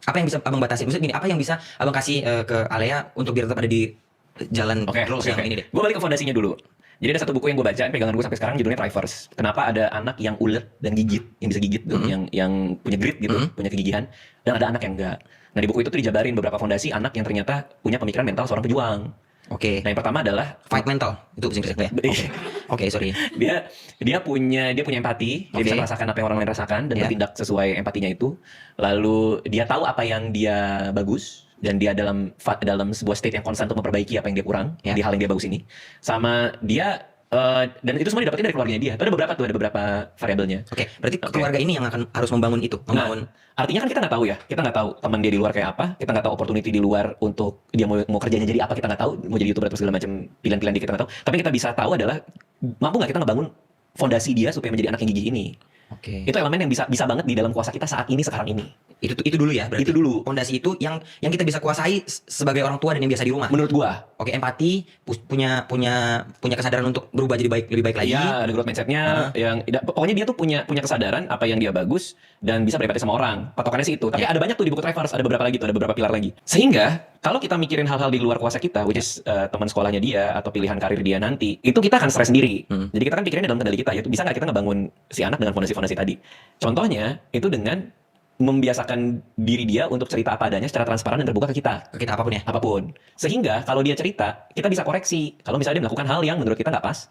Apa yang bisa Abang batasi? Maksudnya gini, apa yang bisa Abang kasih ke Alea untuk biar tetap ada di jalan Oke, rules oke, yang oke. ini deh? Gue balik ke fondasinya dulu. Jadi ada satu buku yang gue baca, pegangan gue sampai sekarang judulnya Trifers. Kenapa ada anak yang ulet dan gigit, yang bisa gigit, tuh, yang punya grit gitu, punya kegigihan, dan ada anak yang enggak. Nah di buku itu tuh dijabarin beberapa fondasi anak yang ternyata punya pemikiran mental seorang pejuang. Oke. Nah yang pertama adalah Fight mental. Itu bahasa Inggrisnya ya? Oke, sorry. dia punya empati, dia bisa Oke. merasakan apa yang orang lain rasakan dan Ya. bertindak sesuai empatinya itu. Lalu dia tahu apa yang dia bagus dan dia dalam sebuah state yang konstan untuk memperbaiki apa yang dia kurang Ya. di hal yang dia bagus ini. Sama dia dan itu semua didapatkan dari keluarganya dia. Itu ada beberapa variabelnya. Oke, berarti Oke. keluarga ini yang akan harus membangun itu, membangun. Nah, artinya kan kita nggak tahu ya, kita nggak tahu teman dia di luar kayak apa, kita nggak tahu opportunity di luar untuk dia mau kerjanya jadi apa, kita nggak tahu, mau jadi YouTuber atau segala macam pilihan-pilihan dia kita nggak tahu. Tapi yang kita bisa tahu adalah mampu nggak kita ngebangun fondasi dia supaya menjadi anak yang gigih ini. Oke. Itu elemen yang bisa banget di dalam kuasa kita saat ini sekarang ini. Itu dulu ya, berarti. Itu dulu. Fondasi itu yang kita bisa kuasai sebagai orang tua dan yang biasa di rumah. Menurut gua. Oke, empati, punya kesadaran untuk berubah jadi lebih baik lagi. Iya, ada growth mindsetnya, pokoknya dia tuh punya kesadaran apa yang dia bagus dan bisa berempati sama orang. Patokannya sih itu. Tapi ada banyak tuh di buku Trifers, ada beberapa lagi tuh, ada beberapa pilar lagi. Sehingga kalau kita mikirin hal-hal di luar kuasa kita, which is teman sekolahnya dia atau pilihan karir dia nanti, itu kita akan stres sendiri. Jadi kita kan pikirinnya dalam kendali kita, yaitu bisa nggak kita ngebangun si anak dengan fondasi-fondasi tadi. Contohnya itu dengan membiasakan diri dia untuk cerita apa adanya secara transparan dan terbuka ke kita. Ke kita apapun ya. Apapun. Sehingga kalau dia cerita, kita bisa koreksi. Kalau misalnya dia melakukan hal yang menurut kita nggak pas,